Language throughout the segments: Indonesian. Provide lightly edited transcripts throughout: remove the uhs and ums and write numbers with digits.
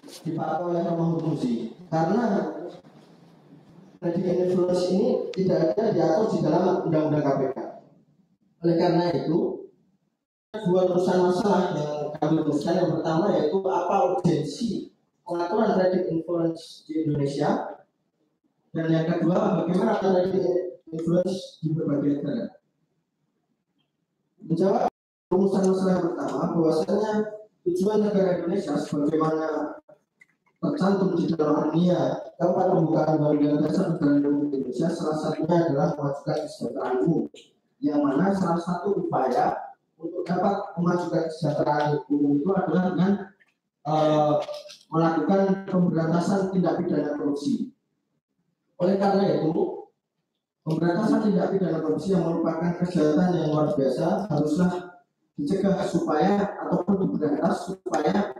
dipakai oleh Mahkamah Konstitusi karena trading influence ini tidak ada diatur di dalam undang-undang KPK. Oleh karena itu, dua urusan masalah yang kami rumuskan. Yang pertama yaitu apa urgensi pengaturan trading influence di Indonesia, dan yang kedua bagaimana trading influence di berbagai negara. Menjawab rumusan masalah yang pertama, bahwasanya tujuan negara Indonesia sebagaimana tercantum di dalam dunia keempat pembukaan Undang-Undang Dasar Negara Republik Indonesia, salah satunya adalah memajukan kesejahteraan umum, yang mana salah satu upaya untuk dapat memajukan kesejahteraan umum itu adalah dengan melakukan pemberantasan tindak pidana korupsi. Oleh karena itu, pemberantasan tindak pidana korupsi yang merupakan kejahatan yang luar biasa haruslah dicegah supaya ataupun diberantas supaya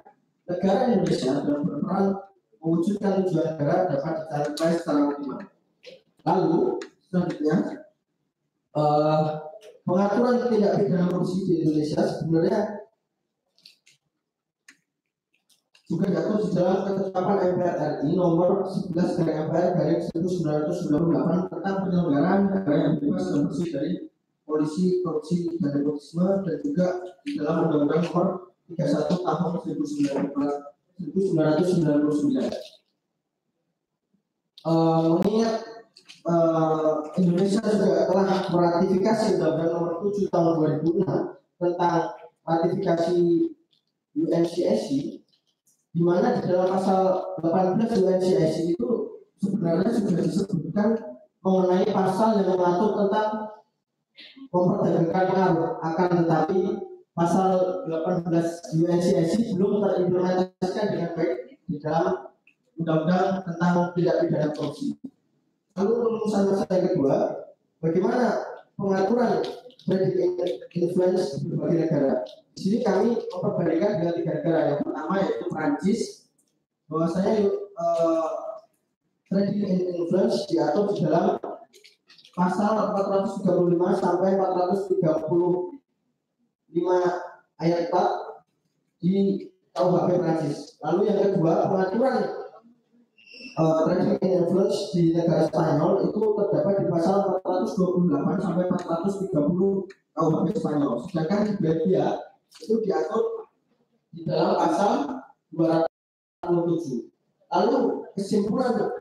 negara Indonesia dalam berperan mewujudkan tujuan negara dapat dicapai secara optimal. Lalu selanjutnya pengaturan tindak pidana korupsi di Indonesia sebenarnya juga diatur di dalam ketetapan MPR RI nomor 11/MPR/1998 tentang penyelenggaraan negara yang bebas dan bersih dari polisi, korupsi, dan nepotisme, dan juga di dalam Undang-Undang nomor 31 tahun 1999. Mengingat Indonesia juga telah meratifikasi Undang-Undang nomor 7 tahun 2006 tentang ratifikasi UNCSC, di mana di dalam pasal 18 UNCSC itu sebenarnya sudah disebutkan mengenai pasal yang mengatur tentang memperdagangkan pengaruh, akan tetapi pasal 18 UNCSC belum terimplementasikan dengan baik di dalam undang-undang tentang tindak pidana korupsi. Lalu rumusan masalah yang kedua, bagaimana pengaturan trading influence di berbagai negara. Di sini kami memperbandingkan dengan 3 negara. Yang pertama yaitu Prancis, bahwasanya trading influence diatur di dalam pasal 435 sampai 435 ayat 4 di KUHP Prancis. Lalu yang kedua, pengaturan trading influence di negara Spanyol itu terdapat di pasal 428 sampai 430 KUHP Spanyol. Sedangkan di Belgia itu diatur di dalam pasal 207. Lalu kesimpulan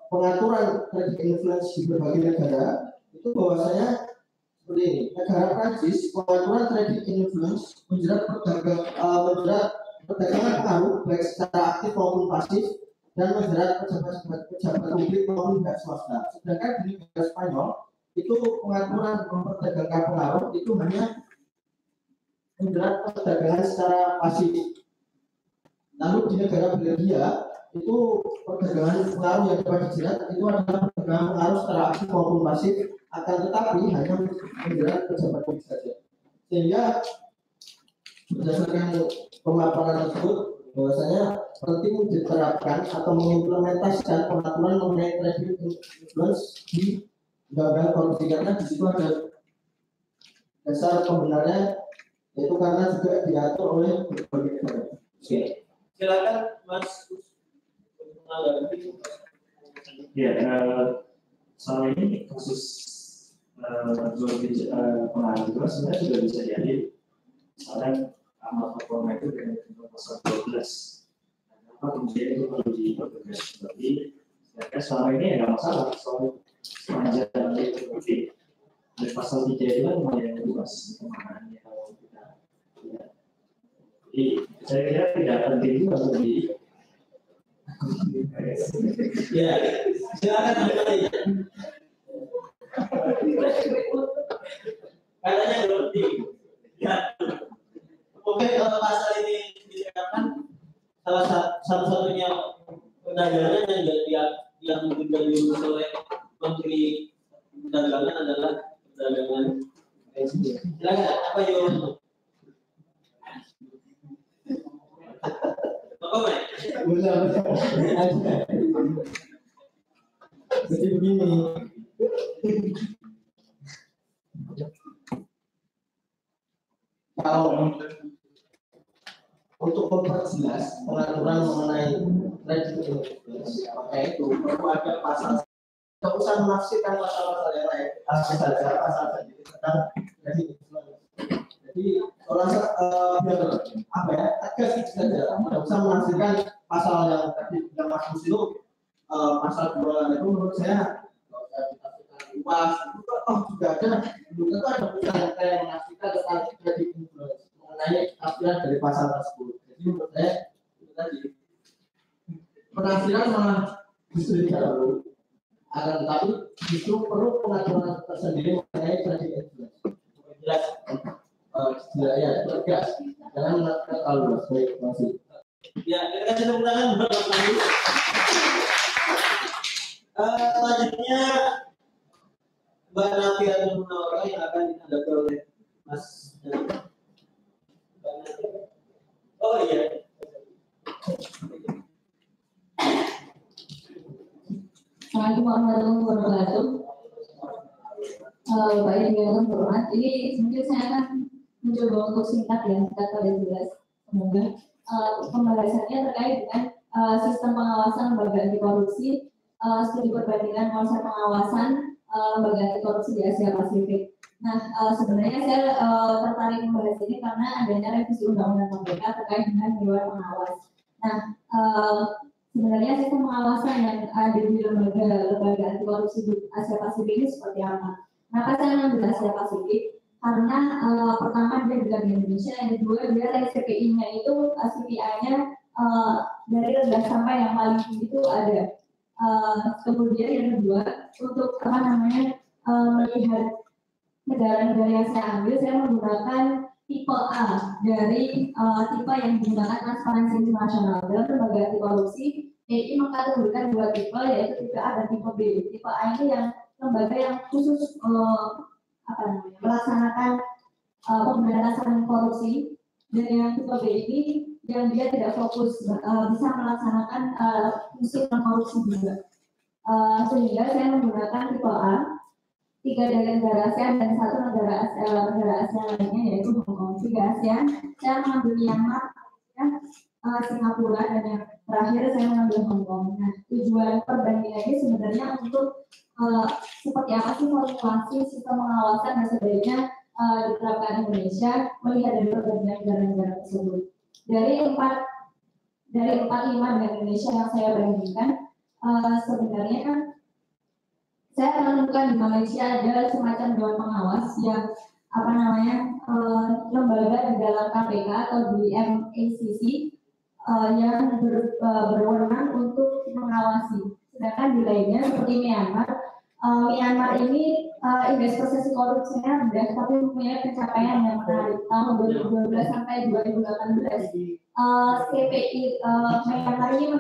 pengaturan trading influence di berbagai negara itu bahwasanya seperti ini. Negara Prancis, pengaturan trading influence menjerat perdagangan pengaruh baik secara aktif maupun pasif dan menjerat pejabat publik maupun pihak swasta. Sedangkan di negara Spanyol itu pengaturan memperdagangkan pengaruh itu hanya menjerat perdagangan secara pasif. Lalu di negara Belgia itu perdagangan pengaruh yang dapat dijerat itu adalah perdagangan pengaruh secara aktif maupun pasif, akan tetapi hanya menjerat pejabat publik saja. Sehingga berdasarkan pemaparan tersebut bahwasanya penting diterapkan atau mengimplementasikan pengaturan mengenai trading influence di undang-undang korupsi, karena di situ ada dasar pembenarnya, yaitu karena juga diatur oleh berbagai negara. Oke, silakan Mas. Ya, soal ini kasus pengaruh juga sebenarnya sudah bisa jadi misalnya amal performa itu dengan pasal 12. Apa kemudian itu perlu dipertegas kembali? Sedangkan selama ini ya nggak masalah soal sepanjang itu mungkin. Dari pasal 3 itu kan lumayan luas pemahamannya kalau kita lihat. Jadi saya kira tidak penting juga untuk Ya, silakan kembali. Katanya berhenti. Ya. Oke, kalau pasal ini diterapkan, salah satu-satunya perdagangan yang juga diurus oleh Menteri Perdagangan adalah perdagangan. Silakan, apa jawabannya? Jadi begini, kalau untuk untuk memperjelas pengaturan mengenai kredit influence, maka itu perlu ada pasal. Tidak usah menafsirkan pasal-pasal yang lain, saja pasal tentang kredit influence. Jadi kalau biar apa ya, tegas saja, tidak usah menafsirkan pasal yang tadi yang Mas Muslim pasal 2 itu menurut saya luas. Oh juga ada, juga ada putusan yang menafsirkan tentang kredit influence mengenai tafsiran dari pasal tersebut. Jadi menurut saya itu tadi penafsiran malah justru tidak perlu, akan tetapi justru perlu pengaturan tersendiri mengenai kredit influence. Jelas, ya tegas, jangan melakukan terlalu baik masih. Ya, kita kasih tepuk tangan buat Mas Pandu. Selanjutnya Mbak Nafia Munawara yang akan ditanggapi oleh Mas. Oh iya. Assalamualaikum warahmatullahi wabarakatuh. Baik, yang hormat. Ini mungkin saya akan mencoba untuk singkat ya, singkat pada jelas. Semoga pembahasannya terkait dengan sistem pengawasan lembaga anti korupsi, studi perbandingan konsep pengawasan lembaga anti korupsi di Asia Pasifik. Nah, sebenarnya saya tertarik membahas ini karena adanya revisi undang-undang KPK terkait dengan dewan pengawas. Nah, sebenarnya sistem pengawasan yang ada di lembaga anti korupsi di Asia Pasifik ini seperti apa? Kenapa saya mengambil Asia Pasifik? Karena pertama dia bukan di Indonesia, yang kedua dia CPI-nya itu CPI-nya dari rendah sampai yang paling tinggi itu ada. Kemudian yang kedua untuk melihat negara-negara yang saya ambil, saya menggunakan tipe A dari tipe yang digunakan Transparansi Internasional. Dalam lembaga anti korupsi, TI mengkategorikan dua tipe, yaitu tipe A dan tipe B. Tipe A ini yang lembaga yang khusus melaksanakan pemberantasan korupsi, dan yang tipe B ini yang dia tidak fokus bisa melaksanakan fungsi korupsi juga. Sehingga saya menggunakan tipe A, 3 dari negara ASEAN dan 1 negara ASEAN lainnya yaitu Hong Kong. 3 ASEAN, saya mengambil Myanmar, Singapura, dan yang terakhir saya mengambil Hong Kong. Nah, tujuan perbandingan ini sebenarnya untuk seperti apa sih formulasi sistem pengawasan yang sebaiknya diterapkan Indonesia melihat dari perbandingan negara-negara tersebut. Dari 4-5 dengan Indonesia yang saya bandingkan, sebenarnya kan saya menemukan di Malaysia ada semacam dewan pengawas yang lembaga di dalam KPK atau di MACC yang berwenang untuk mengawasi. Sedangkan di lainnya seperti Myanmar, Myanmar ini indeks persepsi korupsinya rendah tapi mempunyai pencapaian yang menarik. Tahun 2012 sampai 2018 CPI Myanmar ini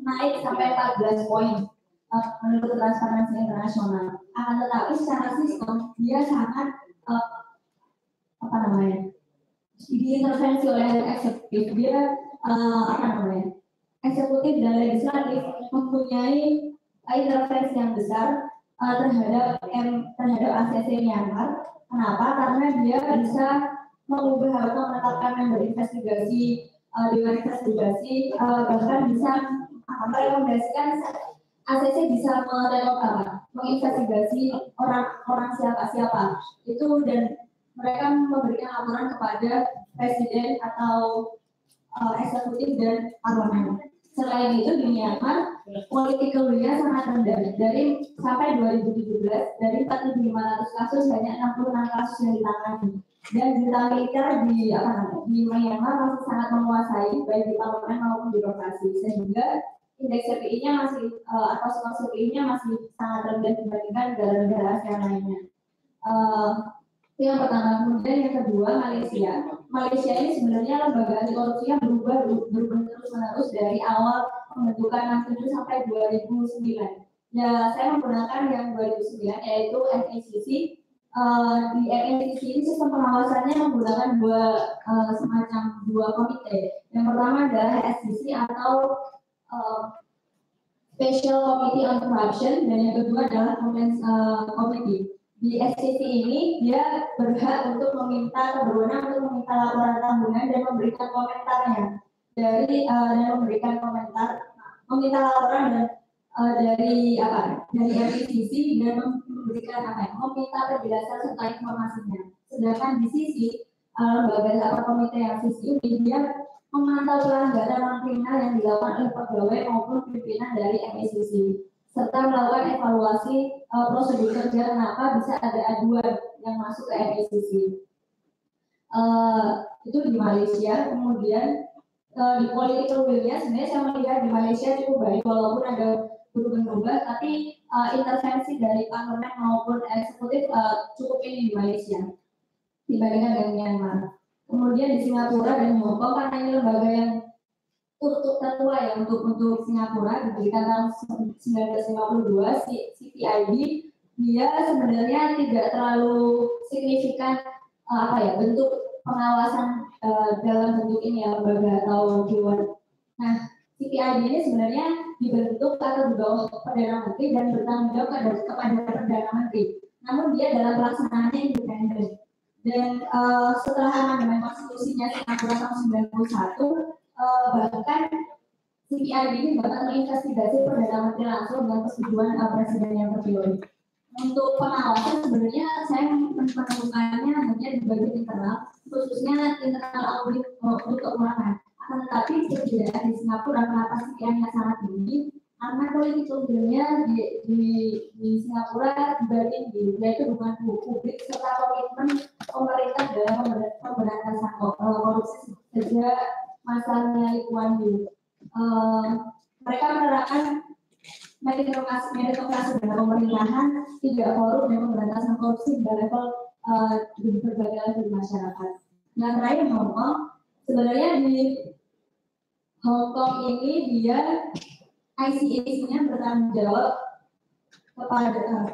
naik sampai 14 poin. Menurut Transparansi Internasional. Akan tetapi secara sistem dia sangat diintervensi oleh eksekutif. Dia eksekutif dan legislatif mempunyai intervensi yang besar terhadap ACC Myanmar. Kenapa? Karena dia bisa mengubah atau menetapkan member investigasi, dewan investigasi, bahkan bisa merekomendasikan ACC bisa menginvestigasi orang siapa itu, dan mereka memberikan laporan kepada presiden atau eksekutif dan parlemen. Selain itu di Myanmar political will-nya sangat rendah. Dari sampai 2017 dari 4.500 kasus hanya 66 kasus yang ditangani, dan juta militer di Myanmar masih sangat menguasai baik di parlemen maupun birokrasi, sehingga indeks CPI-nya masih atau skor CPI-nya masih sangat rendah dibandingkan negara-negara ASEAN lainnya. Yang pertama. Kemudian yang kedua, Malaysia ini sebenarnya lembaga anti korupsinya berubah terus-menerus dari awal pembentukan 67 sampai 2009. Ya, saya menggunakan yang 2009 yaitu MACC. Di MACC ini sistem pengawasannya menggunakan dua komite. Yang pertama adalah SCC atau Special Committee on Corruption, dan yang kedua adalah Compliance Committee. di SCC ini dia berhak untuk berwenang untuk meminta laporan tahunan dan memberikan komentarnya dan memberikan komentar, meminta laporan dan dari MICC dan memberikan meminta penjelasan serta informasinya. Sedangkan di sisi lembaga atau komite yang sisi ini dia memantau pelanggaran non kriminal yang dilakukan oleh pegawai maupun pimpinan dari MICC, serta melakukan evaluasi prosedur kerja kenapa bisa ada aduan yang masuk ke MICC. Itu di Malaysia. Kemudian di political will-nya sebenarnya saya melihat di Malaysia cukup baik walaupun ada berubah-ubah, tapi intervensi dari parlemen maupun eksekutif cukup ini di Malaysia dibandingkan dengan Myanmar. Kemudian di Singapura dan Hong Kong karena ini lembaga yang tertua ya untuk Singapura, diberikan tahun 1952, CPIB, dia sebenarnya tidak terlalu signifikan bentuk pengawasan dalam bentuk ini ya, lembaga atau dewan. Nah, CPIB ini sebenarnya dibentuk atau di bawah Perdana Menteri dan bertanggung jawab kepada Perdana Menteri. Namun dia dalam pelaksanaannya independen. Dan setelah amandemen konstitusinya Singapura tahun 91, bahkan CPIB ini dapat menginvestigasi Perdana Menteri langsung dengan persetujuan Presiden yang terpilih. Untuk pengawasan sebenarnya saya menemukannya hanya di bagian internal, khususnya internal audit untuk keuangan. Akan tetapi perbedaan di Singapura kenapa CPI-nya sangat tinggi? Karena political will-nya di Singapura dibanding yaitu dukungan publik serta komitmen pemerintah dalam pemberantasan korupsi sejak masanya Lee Kuan Yew. Mereka menerapkan meritokrasi dalam pemerintahan, tidak korup dan pemberantasan korupsi pada level di berbagai level masyarakat. Yang terakhir Hong Kong, sebenarnya di Hong Kong ini dia ICAC-nya bertanggung jawab kepada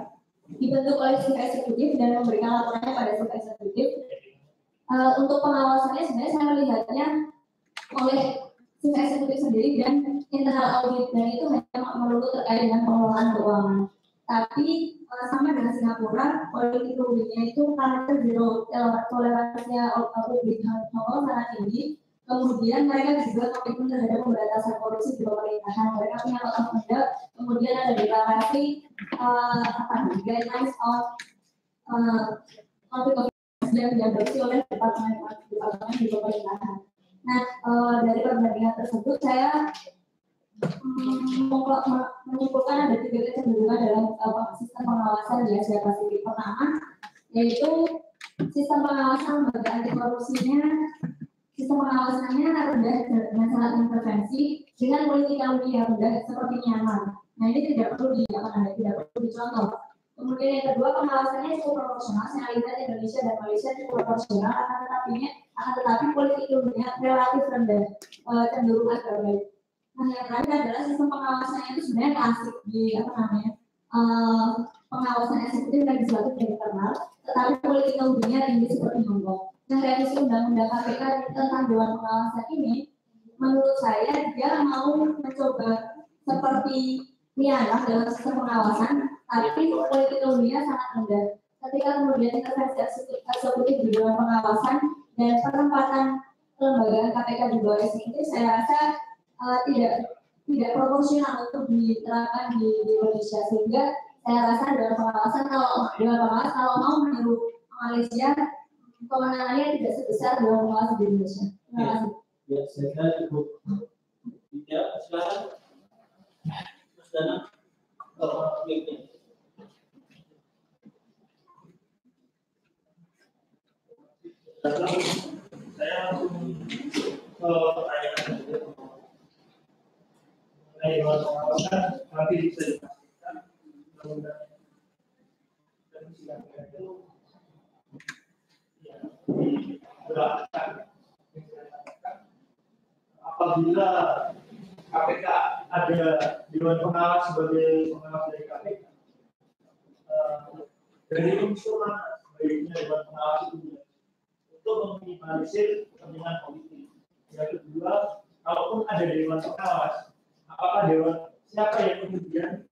dibentuk oleh chief eksekutif dan memberikan laporannya pada chief eksekutif. Untuk pengawasannya sebenarnya saya melihatnya oleh chief eksekutif sendiri dan internal audit, dan itu hanya melulu terkait dengan pengelolaan keuangan. Tapi sama dengan Singapura, political will-nya itu karakter zero toleransinya publik Hong Kong sangat tinggi. Kemudian mereka juga komitmen terhadap pemberantasan korupsi di pemerintahan. Mereka punya nota mendak. Kemudian ada deklarasi guidelines on conflict of interest yang diadopsi oleh departemen di pemerintahan. Nah, dari perbandingan tersebut saya menyimpulkan ada 3 kecenderungan dalam sistem pengawasan di Asia Pasifik. Pertama, yaitu sistem pengawasan lembaga anti korupsinya. Sistem pengawasannya rendah dengan sangat intervensi dengan politika yang rendah seperti Myanmar. Nah, ini tidak perlu dicontoh. Kemudian yang kedua, pengawasannya cukup proporsional. Saya lihat Indonesia dan Malaysia cukup proporsional, akan tetapi politiknya relatif rendah, cenderung agak baik. Nah, yang terakhir adalah sistem pengawasannya itu sebenarnya klasik di pengawasan eksekutif legislatif dan internal, tetapi politiknya tinggi seperti Hong Kong. Nah, revisi undang-undang KPK tentang Dewan Pengawasan ini, menurut saya dia mau mencoba seperti Myanmar dalam sistem pengawasan, tapi politiknya sangat rendah. Ketika kemudian intervensi eksekutif di Dewan Pengawasan dan penempatan kelembagaan KPK di bawah ini, saya rasa tidak proporsional untuk diterapkan di Indonesia, sehingga saya rasa Dewan Pengawasan kalau mau meniru Malaysia, kewenangannya tidak sebesar Dewan Pengawas di Indonesia. Terima kasih. Ya, saya kira cukup. Ya, silakan. Mas Dana. Saya langsung pertanyaan mengenai Dewan Pengawasan, nanti bisa dipastikan undang-undang dan sidangnya itu diberlakukan. Apabila KPK ada Dewan Pengawas sebagai pengawas dari KPK, dari unsur mana sebaiknya Dewan Pengawas itu untuk meminimalisir kepentingan politik. Yang kedua, kalaupun ada Dewan Pengawas, apakah siapa yang kemudian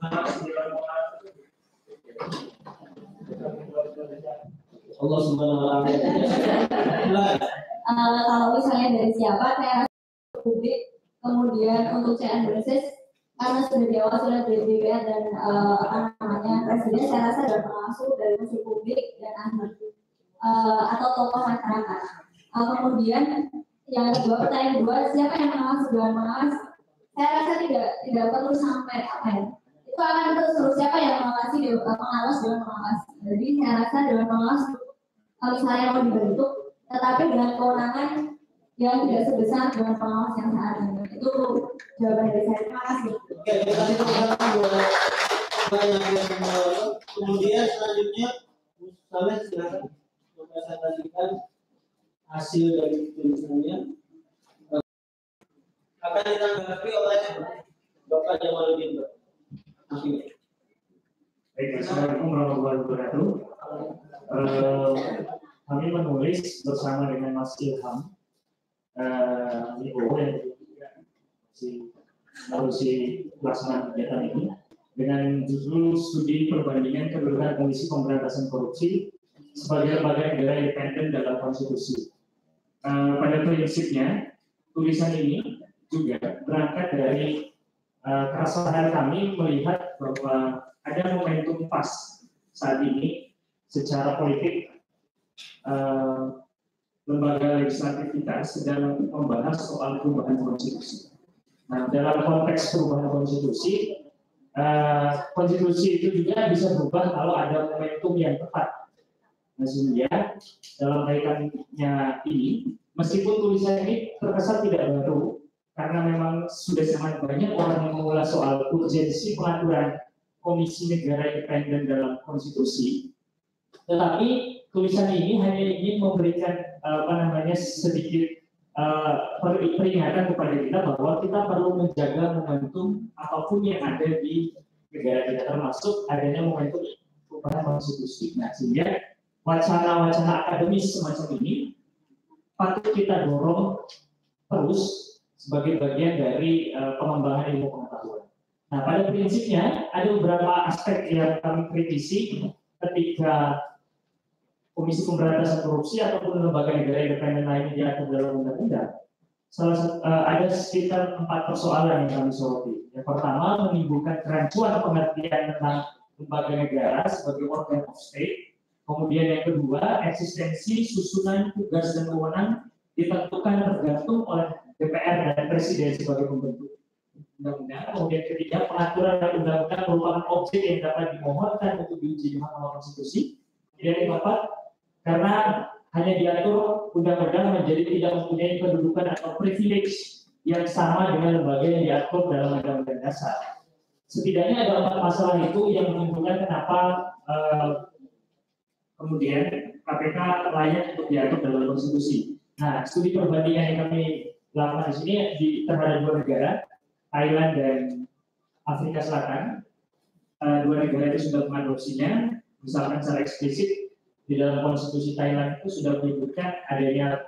mengawasi Dewan Pengawas tersebut? Allah Subhanahu wa taala. Kalau misalnya dari siapa, saya rasa publik, kemudian untuk CN Bersis karena sudah diawasi oleh DPR dan Presiden, saya rasa ada pengasuh dari unsur publik dan ahli atau tokoh masyarakat. Kemudian yang kedua, pertanyaan kedua, siapa yang mengawasi Dewan Pengawas? Saya rasa tidak perlu sampai apa ya. Itu akan terus siapa yang mengawasi Dewan Pengawas. Jadi saya rasa Dewan Pengawas misalnya mau dibentuk, tetapi dengan kewenangan yang tidak sebesar Dewan Pengawas yang saat ini. Itu jawaban dari saya. Terima kasih. Oke, terima kasih kemudian selanjutnya Saleh silakan mempresentasikan hasil dari tulisannya. Akan ditanggapi oleh Bapak Jamaluddin. Baik, assalamualaikum warahmatullahi wabarakatuh. Kami menulis bersama dengan Mas Ilham Ibu yang mengurusi pelaksanaan kegiatan ini dengan judul studi perbandingan kedudukan Komisi Pemberantasan Korupsi sebagai lembaga negara independen dalam konstitusi. Pada prinsipnya tulisan ini juga berangkat dari keresahan kami melihat bahwa ada momentum pas saat ini secara politik lembaga legislatif kita sedang membahas soal perubahan konstitusi. Nah, dalam konteks perubahan konstitusi, konstitusi itu juga bisa berubah kalau ada momentum yang tepat. Nah, sehingga dalam kaitannya ini, meskipun tulisan ini terkesan tidak baru, karena memang sudah sangat banyak orang yang mengulas soal urgensi pengaturan Komisi Negara Independen dalam konstitusi, tetapi tulisan ini hanya ingin memberikan sedikit peringatan kepada kita bahwa kita perlu menjaga momentum apapun yang ada di negara kita, termasuk adanya momentum perubahan konstitusi. Nah, sehingga wacana-wacana akademis semacam ini patut kita dorong terus sebagai bagian dari pengembangan ilmu pengetahuan. Nah, pada prinsipnya ada beberapa aspek yang kami kritisi ketika Komisi Pemberantasan Korupsi ataupun lembaga negara independen lainnya diatur dalam undang-undang. Ada sekitar 4 persoalan yang kami soroti. Yang pertama, menimbulkan kerancuan pengertian tentang lembaga negara sebagai organ of state. Kemudian yang kedua, eksistensi susunan tugas dan wewenang ditentukan tergantung oleh DPR dan Presiden sebagai pembentuk undang-undang. Kemudian ketiga, pengaturan undang-undang merupakan objek yang dapat dimohonkan untuk diuji di Mahkamah Konstitusi. Kemudian yang keempat, karena hanya diatur undang-undang menjadi tidak mempunyai kedudukan atau privilege yang sama dengan lembaga yang diatur dalam undang-undang dasar. Setidaknya ada 4 masalah itu yang menimbulkan kenapa kemudian KPK layak untuk diatur dalam konstitusi. Nah, studi perbandingan yang kami lakukan di sini terhadap 2 negara, Thailand dan Afrika Selatan. 2 negara itu sudah mengadopsinya, misalkan secara eksplisit di dalam konstitusi Thailand itu sudah menyebutkan adanya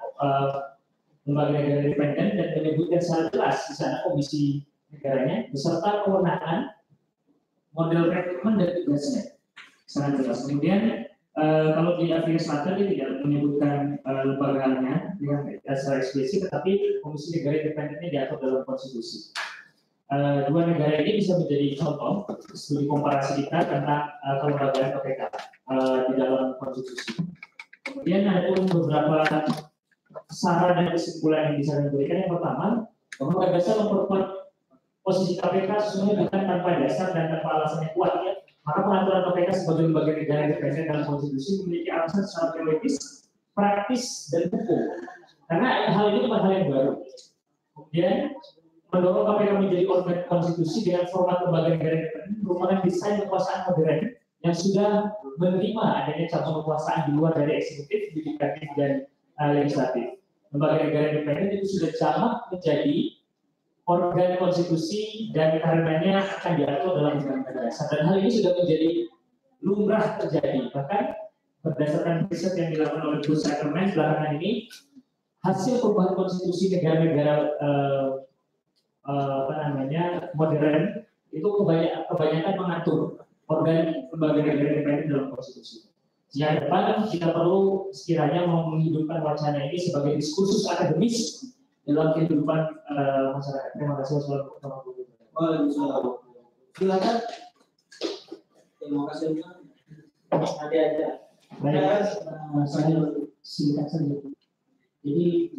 lembaga negara independen dan menyebutkan secara jelas di sana komisi negaranya beserta kewenangan, model rekrutmen dan tugasnya sangat jelas. Kemudian kalau di Afrika Selatan dia tidak menyebutkan lembaganya dengan secara eksplisit, tetapi komisi negara independennya diatur dalam konstitusi. 2 negara ini bisa menjadi contoh studi komparasi kita tentang kelembagaan KPK di dalam konstitusi. Kemudian ada pun beberapa saran dan kesimpulan yang bisa diberikan. Yang pertama, bahwa gagasan memperkuat posisi KPK sesungguhnya bukan tanpa dasar dan tanpa alasan yang kuat. Maka pengaturan KPK sebagai lembaga negara independen dalam konstitusi memiliki alasan secara teoritis, praktis, dan hukum. Karena hal ini bukan hal yang baru. Kemudian mendorong KPK menjadi organ konstitusi dengan format lembaga negara independen merupakan desain kekuasaan modern yang sudah menerima adanya cabang kekuasaan di luar dari eksekutif, yudikatif, dan legislatif. Lembaga negara independen itu sudah jamak menjadi organ konstitusi dan karenanya akan diatur dalam undang-undang dasar. Dan hal ini sudah menjadi lumrah terjadi. Bahkan berdasarkan riset yang dilakukan oleh Bruce Ackerman belakangan ini, hasil perubahan konstitusi negara-negara modern itu kebanyakan mengatur organ lembaga negara independen dalam konstitusi. Jika depan kita perlu sekiranya menghidupkan wacana ini sebagai diskursus akademis dalam kehidupan masyarakat. Terima kasih. Wassalamualaikum warahmatullahi wabarakatuh. Silakan. Terima kasih. Nanti aja. Baik, saya singkat saja. Jadi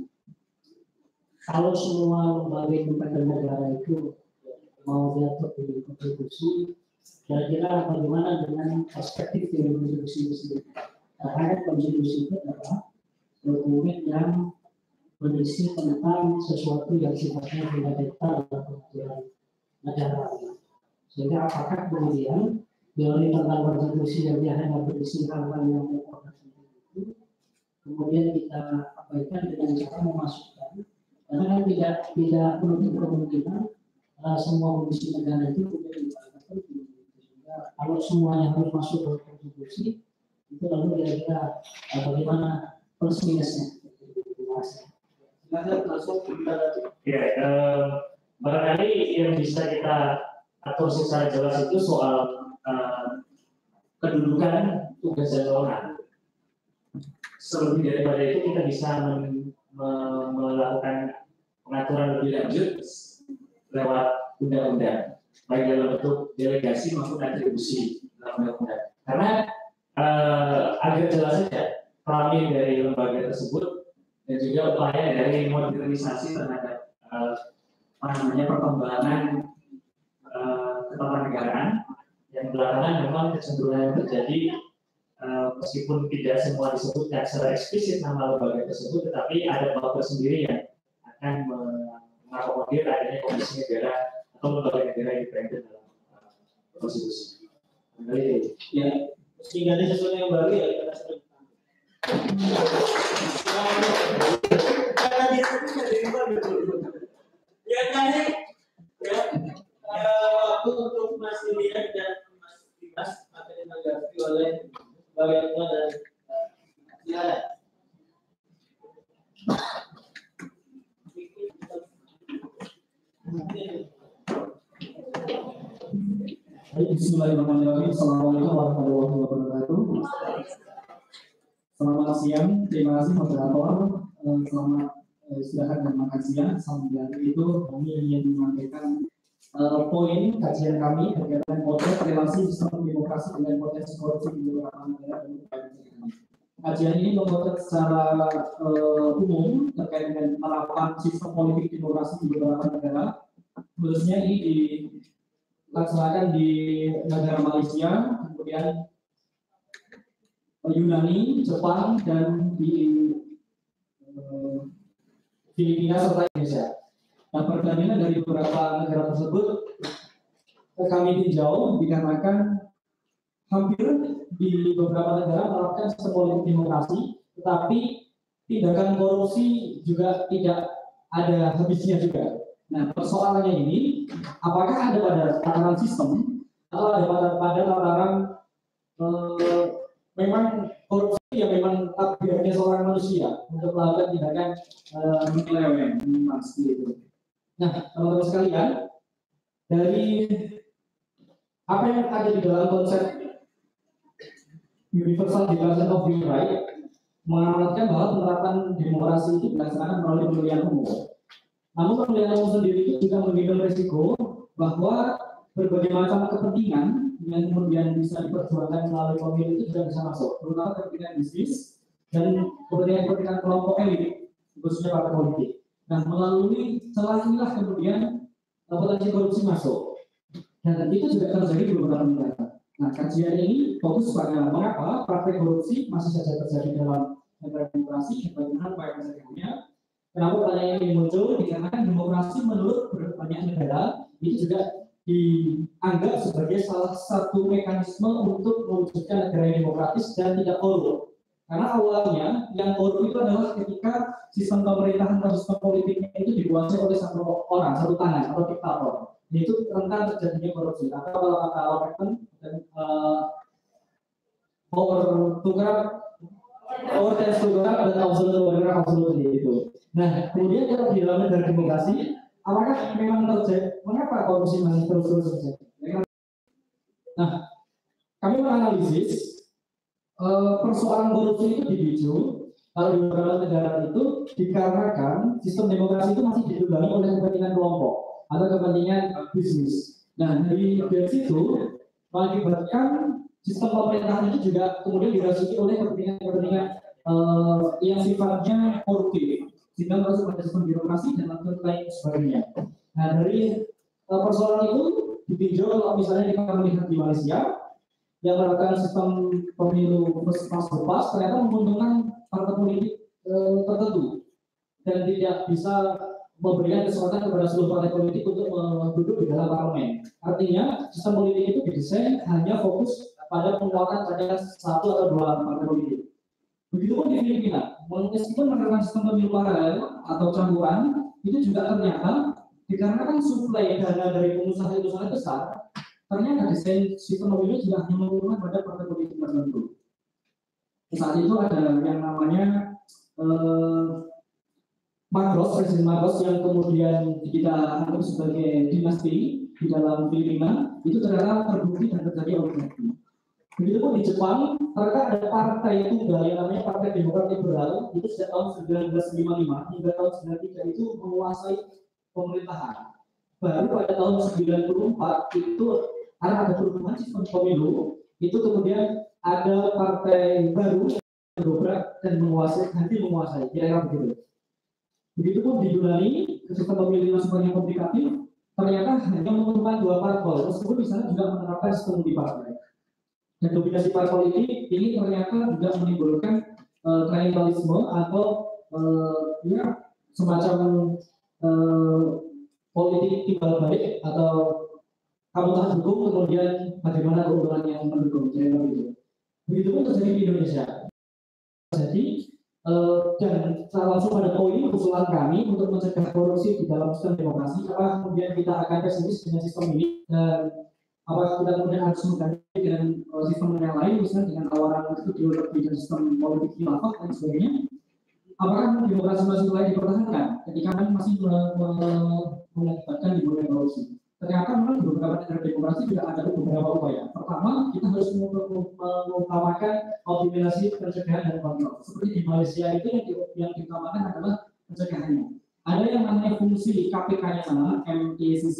kalau semua lembaga independen negara itu mau diatur di konstitusi, kira-kira bagaimana dengan perspektif dari konstitusi itu sendiri? Karena konstitusi itu adalah dokumen yang berisi tentang sesuatu yang sifatnya fundamental dalam peraturan negara. Sehingga apakah kemudian teori tentang konstitusi yang dia hanya berisi hal-hal yang pokok itu kemudian kita abaikan dengan cara memasukkan, karena kan tidak menutup kemungkinan semua kondisi negara itu kemudian dipakai. Kalau semuanya harus masuk ke konstitusi, itu lalu kira-kira bagaimana plus minusnya? Ya, barangkali yang bisa kita atur secara jelas itu soal kedudukan tugas dan wewenang. Selebih daripada itu kita bisa melakukan pengaturan lebih lanjut lewat undang-undang, baik dalam bentuk delegasi maupun atribusi dalam undang-undang. Karena agar jelas saja kelamin dari lembaga tersebut dan juga upaya dari modernisasi terhadap perkembangan ketatanegaraan yang belakangan memang kecenderungan terjadi, meskipun tidak semua disebutkan secara eksplisit nama lembaga tersebut, tetapi ada buffer sendiri yang akan mengakomodir adanya komisi negara atau lembaga negara independen dalam konstitusi. Ya, meski ada sesuatu yang baru ya kita sering. Karena dia itu dari baru. Ya tadi ya waktu untuk Mas Lilian dan Mas Dimas akan ditanggapi oleh Bapak dan silakan. Bismillahirrahmanirrahim. Assalamualaikum warahmatullahi wabarakatuh. Selamat siang, terima kasih moderator. Selamat istirahat dan makan siang. Sambil itu kami ingin menyampaikan poin kajian kami berkaitan potret relasi sistem demokrasi dengan potensi korupsi di beberapa negara dan upaya pencegahan. Kajian ini memotret secara umum terkait dengan penerapan sistem politik demokrasi di beberapa negara, khususnya ini dilaksanakan di negara Malaysia, kemudian Yunani, Jepang, dan di Filipina serta Indonesia. Nah, perbandingan dari beberapa negara tersebut kami tinjau dikarenakan hampir di beberapa negara menerapkan sistem politik demokrasi, tetapi tindakan korupsi juga tidak ada habisnya juga. Nah, persoalannya ini, apakah ada pada tataran sistem atau ada pada tataran memang korupsi yang memang takdirnya seorang manusia untuk melakukan tindakan menyeleweng, seperti itu. Nah, teman-teman sekalian, dari apa yang ada di dalam konsep Universal Declaration of Human Rights mengamanatkan bahwa penerapan demokrasi itu dilaksanakan melalui pemilihan umum. Namun pemilihan umum sendiri itu juga mengandung risiko bahwa berbagai macam kepentingan yang kemudian bisa diperjuangkan melalui pemilu itu juga bisa masuk, terutama kepentingan bisnis dan kepentingan kelompok elit, khususnya partai politik. Nah, melalui celah inilah kemudian potensi korupsi masuk, dan itu juga terjadi di beberapa negara. Nah, kajian ini fokus pada mengapa praktek korupsi masih saja terjadi dalam negara demokrasi dan bagaimana upaya pencegahannya. Kenapa pertanyaan ini muncul? Dikarenakan demokrasi menurut banyak negara itu juga dianggap sebagai salah satu mekanisme untuk mewujudkan negara yang demokratis dan tidak korup. Karena awalnya yang korup itu adalah ketika sistem pemerintahan atau sistem politiknya itu dikuasai oleh satu orang, satu tangan atau diktator. Itu rentan terjadinya korupsi. Atau kalau kata Overton dan power tends to grab dan absolute itu. Nah, kemudian kalau di dalam negara demokrasi, apakah memang terjadi? Mengapa korupsi masih terus terjadi? Nah, kami menganalisis persoalan korupsi itu dipicu kalau di beberapa negara itu dikarenakan sistem demokrasi itu masih ditunggangi oleh kepentingan kelompok atau kepentingan bisnis. Nah, dari situ mengakibatkan sistem pemerintahan itu juga kemudian dirasuki oleh kepentingan yang sifatnya koruptif, sehingga masuk pada sistem birokrasi dan lain sebagainya. Nah, dari persoalan itu ditinjau kalau misalnya kita melihat di Malaysia yang melakukan sistem pemilu pas berpas ternyata menguntungkan partai politik tertentu dan tidak bisa memberikan kesempatan kepada seluruh partai politik untuk duduk di dalam parlemen. Artinya sistem politik itu didesain hanya fokus pada penguatan pada satu atau dua partai politik. Begitupun di Filipina, meskipun menerapkan sistem pemilu paralel atau campuran, itu juga ternyata dikarenakan suplai dana dari pengusaha besar, ternyata desain sistem pemilu juga hanya menguntungkan pada partai politik tertentu. Saat itu ada yang namanya Marcos, Presiden Marcos yang kemudian kita anggap sebagai dinasti di dalam Filipina, itu ternyata terbukti dan terjadi objektif. Begitupun di Jepang, ternyata ada partai tunggal yang namanya Partai Demokrat Liberal, itu sejak tahun 1955 hingga tahun 1993 itu menguasai pemerintahan. Baru pada tahun 1994 itu karena ada perubahan sistem pemilu, itu kemudian ada partai baru yang berdobrak dan menguasai, kira-kira begitu. Begitupun di Yunani, sistem pemilu yang sebenarnya komplikatif, ternyata hanya menguntungkan dua parpol, meskipun di sana juga menerapkan sistem multipartai. Dan dominasi parpol ini ternyata juga menimbulkan tribalisme atau ya semacam politik timbal balik atau kamu tahan dukung kemudian bagaimana keuntungan yang mendukung, kira-kira begitu. Begitupun terjadi di Indonesia. Jadi dan langsung pada poin usulan kami untuk mencegah korupsi di dalam sistem demokrasi, apakah kemudian kita akan pesimis dengan sistem ini dan apakah kita kemudian harus mengganti dengan sistem yang lain, misalnya dengan tawaran itu lebih dari sistem politik khilafah dan sebagainya. Apakah demokrasi masih mulai dipertahankan ketika kami masih mengakibatkan dimulai korupsi? Ternyata memang di beberapa negara demokrasi juga ada beberapa upaya. Pertama, kita harus mengutamakan optimalisasi pencegahan dan kontrol. Seperti di Malaysia itu yang diutamakan adalah pencegahannya. Ada yang namanya fungsi KPK-nya sana, MACC,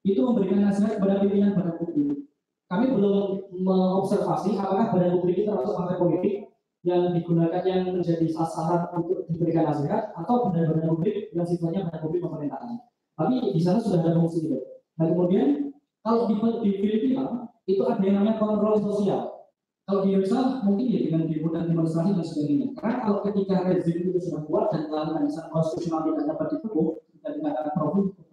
itu memberikan nasihat kepada pimpinan badan publik. Kami belum mengobservasi apakah badan publik itu termasuk partai politik yang digunakan yang menjadi sasaran untuk diberikan nasihat atau badan publik yang sifatnya badan publik pemerintahan. Tapi di sana sudah ada fungsi itu. Dan kemudian kalau di Filipina itu ada yang namanya kontrol sosial. Kalau di Indonesia mungkin ya dengan dibuat demonstrasi dan sebagainya. Karena kalau ketika rezim itu sudah kuat dan landasan konstitusional tidak dapat ditempuh dan tidak akan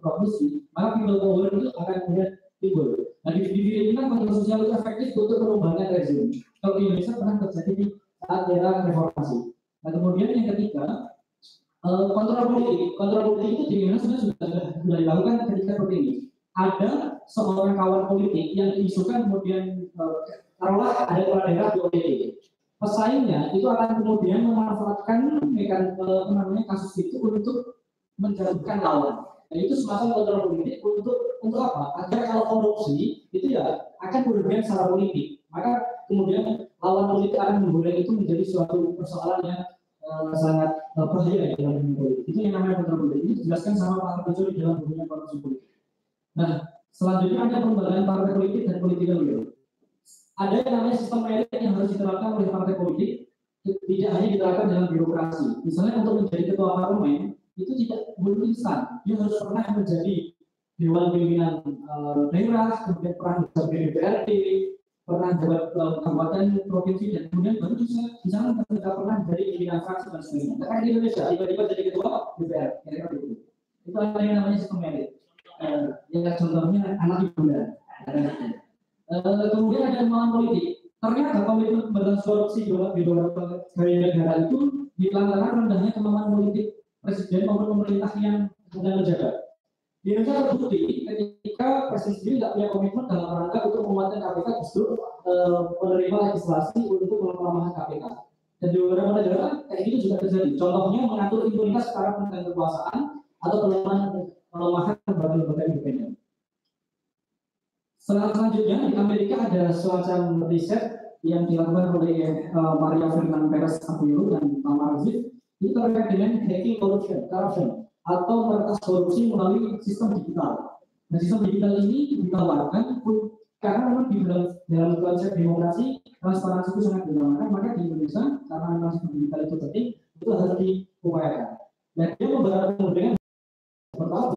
provinsi, maka people power itu akan kemudian timbul. Nah di Filipina kontrol sosial itu efektif untuk perubahan rezim. Kalau di Indonesia pernah terjadi di saat era reformasi. Nah kemudian yang ketiga kontrol politik itu di Indonesia sudah dilakukan ketika seperti ini. Ada seorang kawan politik yang diisukan kemudian taruhlah ada kepala daerah di ODP. Pesaingnya itu akan kemudian memanfaatkan kasus itu untuk menjatuhkan lawan. Nah itu semacam kontrol politik untuk apa? Agar kalau korupsi itu ya akan merugikan secara politik. Maka kemudian lawan politik akan memboleh itu menjadi suatu persoalan yang sangat bahaya di dalam dunia politik. Itu yang namanya kontrol politik. Ini dijelaskan sama Pak Artijo di dalam dunia korupsi politik. Nah, selanjutnya ada pengembangan partai politik dan political will. Ada yang namanya sistem merit yang harus diterapkan oleh partai politik, tidak hanya diterapkan dalam birokrasi. Misalnya untuk menjadi ketua parlemen itu tidak belum instan. Dia harus pernah menjadi dewan pimpinan daerah, kemudian pernah menjadi DPRD, pernah jabat kabupaten, provinsi, dan kemudian baru bisa misalnya tidak pernah menjadi pimpinan fraksi dan sebagainya. Karena di Indonesia tiba-tiba jadi ketua DPR, kira-kira begitu. Itu ada yang namanya sistem merit. Ya contohnya anak ibunda. Kemudian ada kemauan politik. Ternyata komitmen pemberantasan korupsi di beberapa negara itu dilantaran rendahnya kemampuan politik presiden maupun pemerintah yang sedang menjabat. Di Indonesia terbukti ketika presiden sendiri tidak punya komitmen dalam rangka untuk menguatkan KPK, justru menerima legislasi untuk melemahkan KPK. Dan di beberapa negara kayak gitu juga terjadi. Contohnya mengatur impunitas secara pemegang kekuasaan atau pelemahan lembaga-lembaga independen. Selanjutnya di Amerika ada semacam riset yang dilakukan oleh Maria Fernanda Perez Aguero dan Tamar Zif itu terkait dengan hacking corruption atau meretas korupsi melalui sistem digital. Nah, sistem digital ini ditawarkan karena memang di dalam konsep demokrasi transparansi itu sangat diutamakan, maka di Indonesia karena memang sistem digital itu penting, itu harus diupayakan. Dan dia kemudian pertama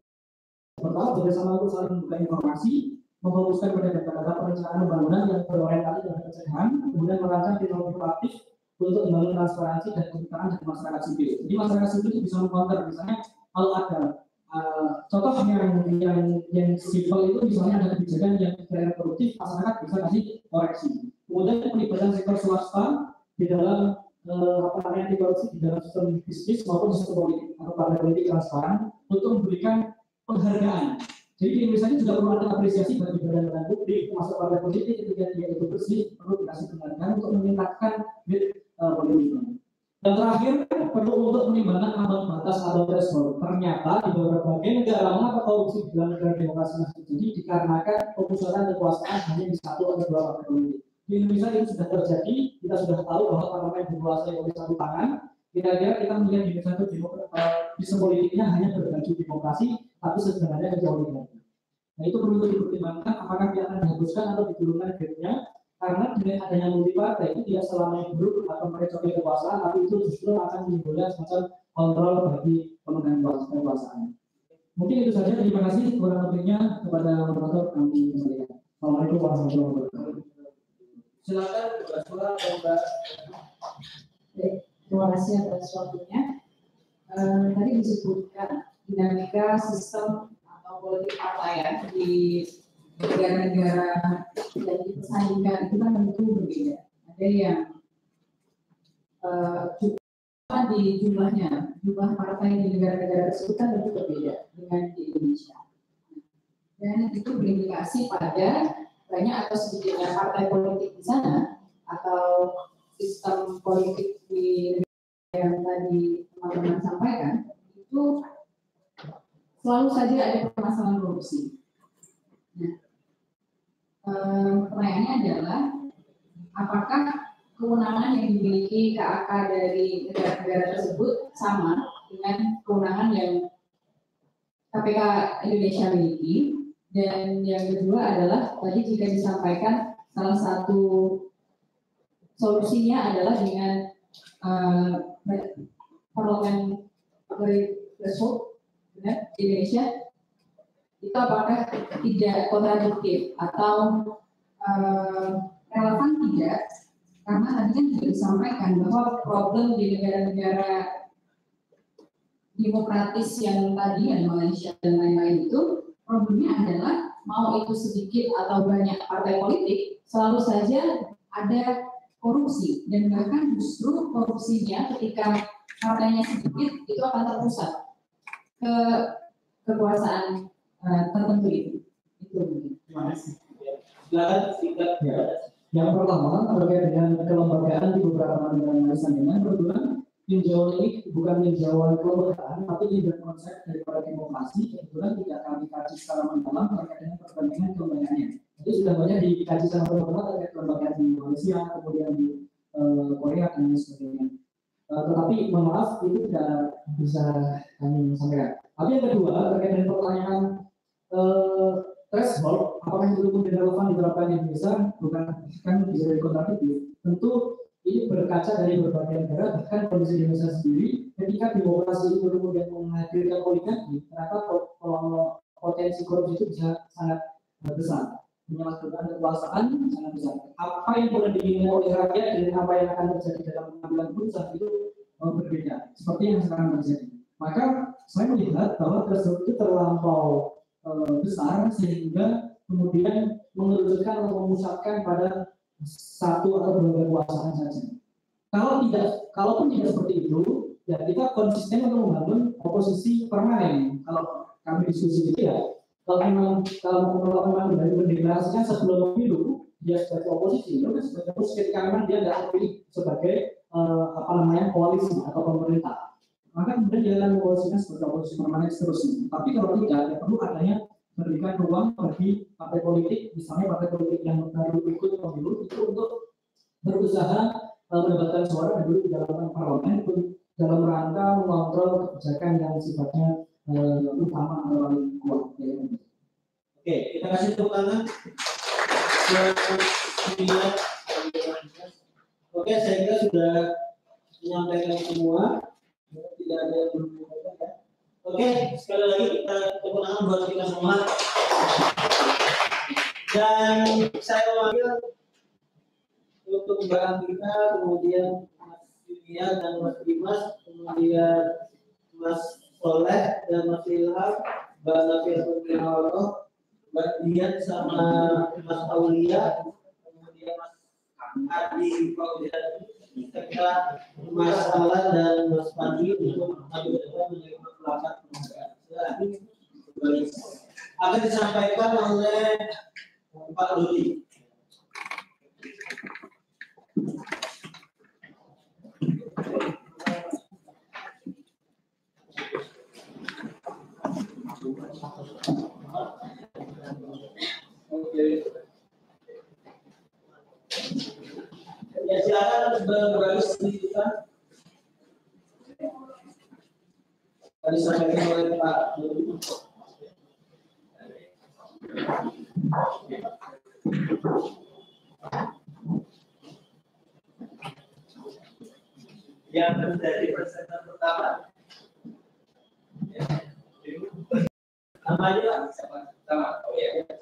bekerjasama untuk saling membuka informasi, memfokuskan pada data-data perencanaan pembangunan yang berorientasi pada pencegahan, kemudian merancang teknologi proaktif untuk membangun transparansi dan keterbukaan dari masyarakat sipil. Jadi masyarakat sipil itu bisa mengcounter, misalnya kalau ada contoh yang simpel itu misalnya ada kebijakan yang tidak produktif, masyarakat bisa kasih koreksi. Kemudian pelibatan sektor swasta di dalam anti korupsi di dalam sistem bisnis maupun sistem politik atau partai politik transparan untuk memberikan penghargaan. Jadi di Indonesia ini juga perlu ada apresiasi bagi badan-badan publik termasuk partai politik ketika dia itu bersih perlu dikasih penghargaan untuk meningkatkan politik. Dan terakhir perlu untuk menimbangkan ambang batas atau threshold. Ternyata di berbagai negara mengapa korupsi di dalam negara demokrasi masih terjadi dikarenakan pemusatan kekuasaan hanya di satu atau dua partai politik. Di Indonesia itu sudah terjadi, kita sudah tahu bahwa parlemen dikuasai oleh satu tangan. Kira-kira kita melihat di Indonesia itu sistem politiknya hanya berbaju demokrasi, tapi sebenarnya jauh lebih baik. Nah itu perlu dipertimbangkan apakah dia akan dihapuskan atau diturunkan grade-nya, karena dengan adanya multi partai itu tidak selamanya buruk atau merecoki kekuasaan, tapi itu justru akan menimbulkan semacam kontrol bagi pemegang kekuasaan. Mungkin itu saja. Terima kasih kurang lebihnya kepada moderator kami kembalikan. Assalamualaikum warahmatullahi wabarakatuh. Silakan Mbak Mbak. Terima kasih atas waktunya. Tadi disebutkan dinamika sistem atau politik partaian di negara-negara yang dipersaingkan itu kan tentu berbeda. Ada yang di jumlah partai di negara-negara tersebut kan tentu berbeda dengan di Indonesia. Dan itu berimplikasi pada banyak atau sedikitnya partai politik di sana atau sistem politik di negara yang tadi teman-teman sampaikan itu selalu saja ada permasalahan korupsi. Nah, pertanyaannya adalah apakah kewenangan yang dimiliki KAK dari negara-negara tersebut sama dengan kewenangan yang KPK Indonesia miliki? Dan yang kedua adalah tadi jika disampaikan salah satu solusinya adalah dengan parlemen threshold di Indonesia, itu apakah tidak kontradiktif atau relevan tidak? Karena tadi kan juga disampaikan bahwa problem di negara-negara demokratis yang tadi ada Malaysia dan lain-lain itu problemnya adalah mau itu sedikit atau banyak partai politik selalu saja ada korupsi, dan bahkan justru korupsinya ketika partainya sedikit itu akan terpusat ke kekuasaan tertentu itu. Terima kasih. Silakan singkat. Yang pertama terkait dengan kelembagaan di beberapa negara Malaysia dengan kebetulan tinjauan ini bukan tinjauan kelembagaan, tapi tinjauan konsep daripada demokrasi kebetulan tidak kami kaji secara mendalam terkait dengan perbandingan kelembagaannya. Jadi sudah banyak dikaji secara mendalam terkait kelembagaan di Malaysia, kemudian di Korea dan lain sebagainya. Tetapi mohon maaf itu tidak bisa kami sampaikan. Tapi yang kedua terkait dengan pertanyaan threshold, apakah itu kemudian relevan diterapkan di Indonesia? Bukan kan bisa dari kontradiktif. Tentu ini berkaca dari berbagai negara, bahkan kondisi Indonesia sendiri. Ketika demokrasi itu kemudian menghadirkan oligarki, ternyata potensi korupsi itu bisa sangat besar, menyalahgunakan kekuasaan sangat besar. Apa yang boleh diinginkan oleh rakyat dengan apa yang akan terjadi dalam pengambilan keputusan itu berbeda, seperti yang sekarang terjadi. Maka saya melihat bahwa threshold itu terlampau besar sehingga kemudian mengerucutkan atau memusatkan pada satu atau dua kekuasaan saja. Kalaupun tidak seperti itu, ya kita konsisten untuk membangun oposisi permanen. Kalau kami diskusi itu ya, kalau memang dari mendeklarasikan sebelum pemilu dia sebagai oposisi, itu kan sebagai oposisi ketika memang dia tidak terpilih sebagai koalisi atau pemerintah. Maka kemudian dia akan memposisikan sebagai oposisi permanen seterusnya. Tapi kalau tidak, ya perlu adanya memberikan ruang bagi partai politik, misalnya partai politik yang baru ikut pemilu itu untuk berusaha mendapatkan suara dulu di dalam parlemen dalam rangka mengontrol kebijakan yang sifatnya utama atau paling kuat. Oke, kita kasih tepuk tangan. Oke, saya kira sudah menyampaikan semua. Tidak ada yang belum disampaikan. Oke, sekali lagi kita tepuk tangan buat kita semua. Dan saya memanggil untuk pembahasan kita, kemudian Mas Yulia dan Mas Dimas, kemudian Mas Soleh dan Mas Ilham, Mbak Nafia Kurniawanto, Mbak Dian sama Mas Aulia, kemudian Mas Adi Fauzan, kita Mas Alan dan Mas Pandi untuk menerima pelakat pembukaan. Akan disampaikan oleh Pak Dodi. Ya, silakan berbaris pendidikan. Tadi disampaikan oleh Pak Dodi. Yang menjadi presenter pertama, namanya siapa? Pertama, oh ya, ya.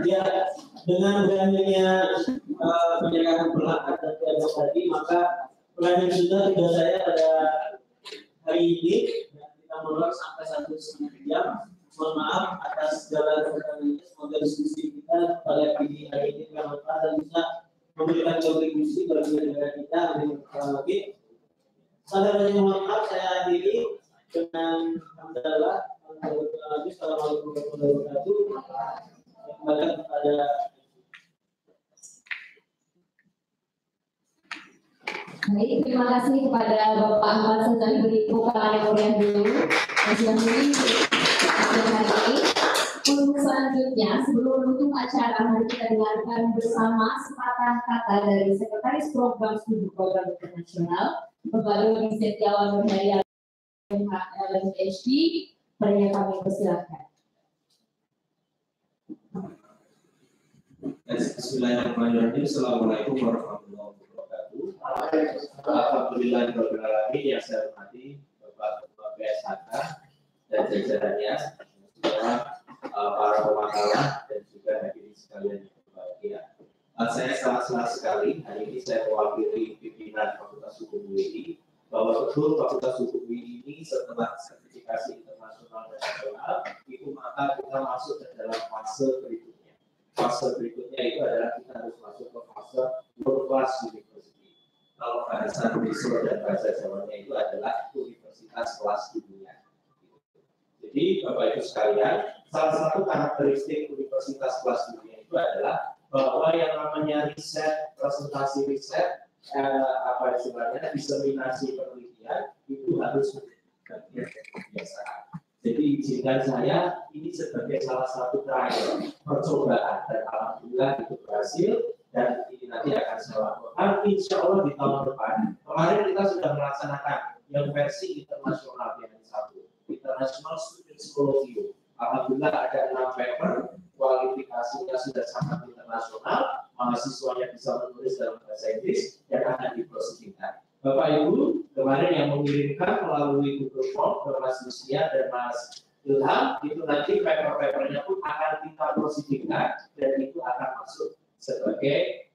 Ya, dengan beraninya penyerangan perlahan dan dialog tadi, maka pertanyaan kita tugas saya pada hari ini kita molor sampai 1,5 jam. Mohon maaf atas segala kekurangannya. Semoga diskusi kita pada hari ini bermanfaat dan bisa memberikan kontribusi bagi negara kita lebih. Sampai mohon maaf, saya akhiri dengan hamdalah. Assalamualaikum warahmatullahi wabarakatuh. Kembali kepada baik, terima kasih kepada Bapak Ahmad Sazali beri pembukaan yang meriah dulu yang sudah beri hari ini. Untuk selanjutnya, sebelum menutup acara, mari kita dengarkan bersama sepatah kata dari Sekretaris Program Studi Program Internasional, Bapak Dodi Setiawan Nurhayat LMHD, pernya kami persilakan. Bismillahirrahmanirrahim. Assalamualaikum warahmatullahi wabarakatuh. Alhamdulillahirabbil alamin, yang saya hormati Bapak PSHK dan jajarannya, para pemakalah dan juga hadirin sekalian yang berbahagia. Saya sangat senang sekali hari ini saya mewakili pimpinan Fakultas Hukum UI bahwa betul Fakultas Hukum UI ini setelah sertifikasi internasional dan nasional itu maka kita masuk ke dalam fase berikutnya. Fase berikutnya itu adalah kita harus masuk ke fase world class university. Kalau bahasa Indonesia dan bahasa Jawanya itu adalah universitas kelas dunia. Jadi Bapak Ibu sekalian, salah satu karakteristik universitas kelas dunia itu adalah bahwa yang namanya riset, presentasi riset, apa istilahnya, diseminasi penelitian itu harus bagian dari kebiasaan. Jadi izinkan saya ini sebagai salah satu trial percobaan dan alhamdulillah itu berhasil dan ini nanti akan saya lakukan insya Allah di tahun depan. Kemarin kita sudah melaksanakan yang versi internasional yang satu, International Students Colloquium. Alhamdulillah ada 6 paper, kualifikasinya sudah sangat internasional, mahasiswanya bisa menulis dalam bahasa Inggris dan akan diprosesingkan. Bapak Ibu, kemarin yang mengirimkan melalui Google Form ke Mas Lucia dan Mas Ilham, itu nanti paper-papernya pun akan kita prosesingkan dan itu akan masuk sebagai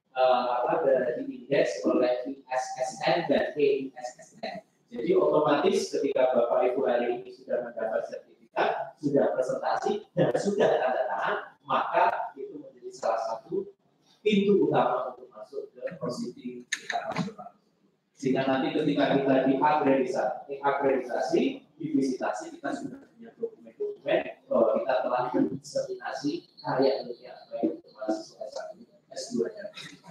diindeks oleh ISSN dan KISSN. Jadi otomatis ketika Bapak Ibu hari ini sudah mendapat sertifikat, sudah presentasi, dan sudah tanda tangan, maka itu menjadi salah satu pintu utama untuk masuk ke prosesi internasional. Sehingga nanti ketika kita diakreditasi, divisitasi, kita sudah punya dokumen-dokumen bahwa kita telah mendiseminasi karya ilmiah baik untuk mahasiswa S1, S2, dan S3.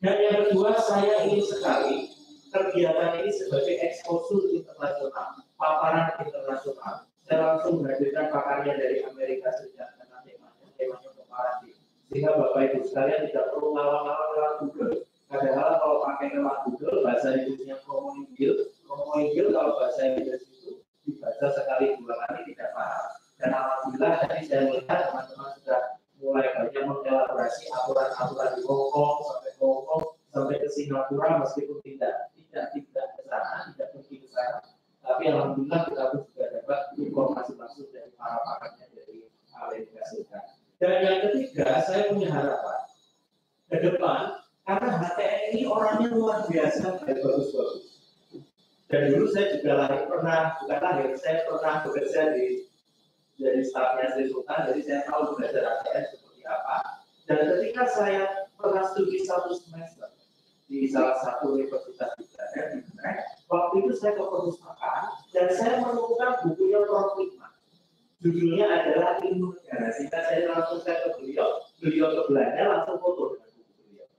Dan yang kedua, saya ingin sekali kegiatan ini sebagai eksposur internasional, paparan internasional. Saya langsung menghadirkan pakarnya dari Amerika Serikat karena temanya komparatif. Sehingga Bapak Ibu sekalian tidak perlu ngawang-ngawang lewat Google. Padahal kalau pakai lewat Google, bahasa Inggrisnya Promoingil kalau bahasa Inggris itu dibaca sekali 2 kali tidak paham. Dan alhamdulillah tadi saya melihat teman-teman sudah mulai banyak mengelaborasi aturan-aturan di Hongkong sampai ke Singapura meskipun tidak ke sana, tidak pergi ke sana. Tapi alhamdulillah kita pun juga dapat informasi langsung dari para pakarnya dari Amerika Serikat. Dan yang ketiga, saya punya harapan ke depan, karena HTN ini orangnya luar biasa dan bagus-bagus. Dan dulu saya juga saya pernah bekerja dari stafnya Sri Sultan, jadi saya tahu belajar HTN seperti apa. Dan ketika saya pernah studi 1 semester di salah satu universitas di Utrecht, waktu itu saya ke perpustakaan dan saya menemukan bukunya Prof. Hikmah. Judulnya adalah Ilmu Negara. Sehingga saya langsung ke beliau ke Belanda langsung foto dengan buku beliau.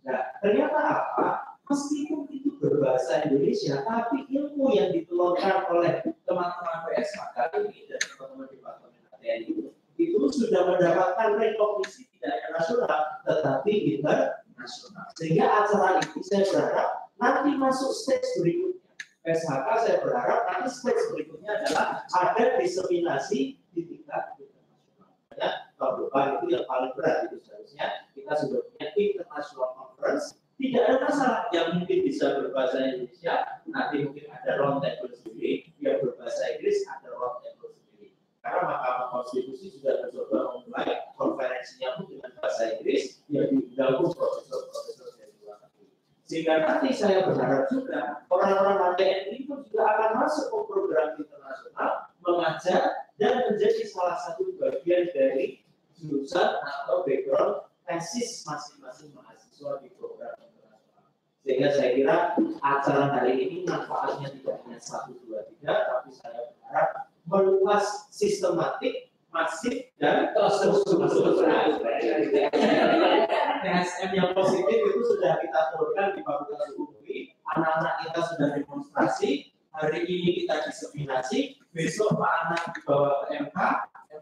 Nah, ternyata apa? Meskipun itu berbahasa Indonesia, tapi ilmu yang ditelurkan oleh teman-teman PSHK ini dan teman-teman Departemen HTN itu sudah mendapatkan rekognisi tidak hanya nasional, tetapi internasional. Sehingga acara ini saya berharap nanti masuk stage berikutnya. PSHK saya berharap nanti stage berikutnya adalah ada diseminasi di tingkat internasional. Ya, tahun depan itu yang paling berat itu seharusnya kita sudah punya international conference. Tidak ada masalah yang mungkin bisa berbahasa Indonesia, nanti mungkin ada round table sendiri, yang berbahasa Inggris ada round table sendiri. Karena Mahkamah Konstitusi sudah mencoba memulai konferensinya pun dengan bahasa Inggris yang diundang profesor-profesor dari luar negeri. Sehingga nanti saya berharap juga orang-orang HTN itu juga akan masuk ke program internasional, mengajar dan menjadi salah satu bagian dari jurusan atau background tesis masing-masing mahasiswa di program internasional. Sehingga saya kira acara hari ini manfaatnya tidak hanya 1, 2, 3, tapi saya berharap meluas, sistematik, masif, dan terus-menerus. TSM yang positif itu sudah kita turunkan di Fakultas Hukum UI. Anak-anak kita sudah demonstrasi. Hari ini kita diseminasi. Besok Pak anak dibawa ke MK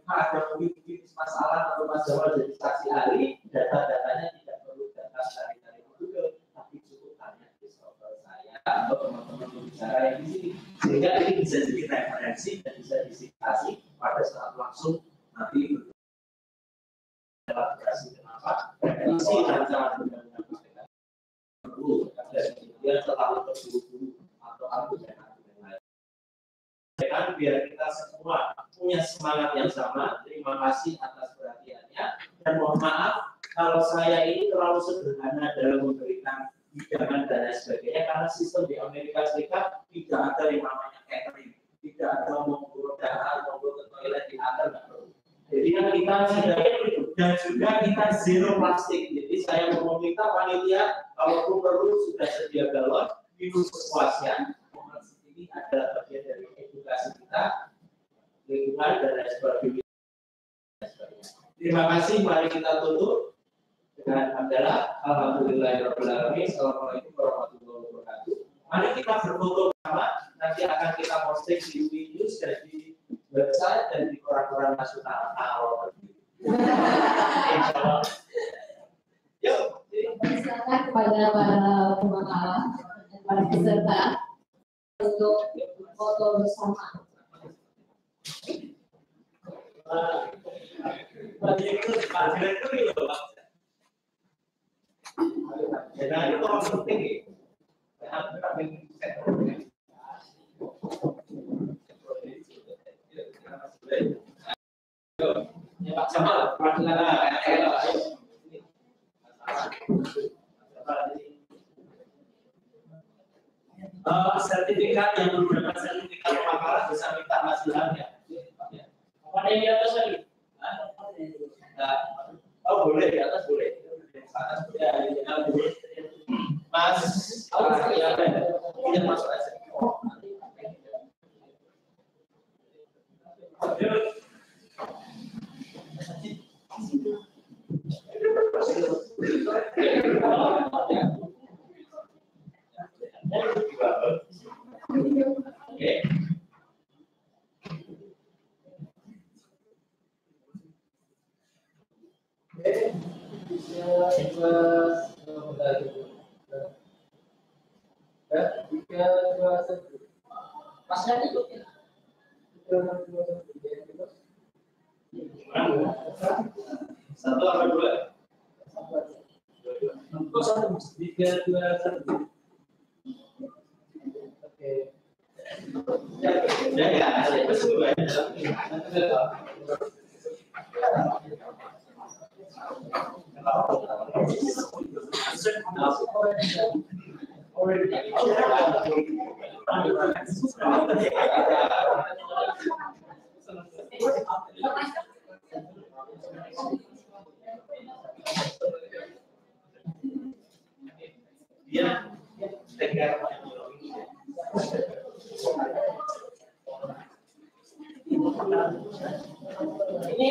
ada pemimpin masalah atau masalah jadi saksi ahli, data-datanya tidak perlu data dari Google, tapi cukup hanya di server saya atau teman-teman pembicara yang di sini. Sehingga ini bisa jadi referensi dan bisa disitasi pada saat langsung nanti aplikasi kenapa referensi rancangan undang-undang KPK perlu dia terlalu terburu-buru atau argumen-argumen lain. Dan biar kita semua punya semangat yang sama. Terima kasih atas perhatiannya dan mohon maaf kalau saya ini terlalu sederhana dalam memberikan hidangan dan lain sebagainya karena sistem di Amerika Serikat tidak ada yang namanya catering, tidak ada monggo dahar, monggo ke toilet di atas nggak perlu. Jadi yang kita sediakan itu dan juga kita zero plastik. Jadi saya mau minta panitia kalau perlu sudah sedia galon minum sepuasnya. Ini adalah bagian dari edukasi kita lingkungan dan lain sebagainya. Terima kasih. Mari kita tutup dengan adalah alhamdulillahirobbilalamin. Assalamualaikum warahmatullahi wabarakatuh. Mari kita berfoto bersama. Nanti akan kita posting di News dan di website dan di koran-koran nasional. Yuk. Silakan kepada para pemakaman dan para peserta untuk foto bersama. Pak Direktur itu Pak. Jadi itu orang penting. Ya Pak Jamal, sertifikat yang menggunakan sertifikat pemakaran bisa minta hasilnya. Apa yang di atas tadi? Oh boleh, di atas boleh. Ya, boleh. Mas, tidak masuk aja. Oke. Satu apa dua? Satu. 3, 2, 1. Oke. Ya, itu dia tegar. Ini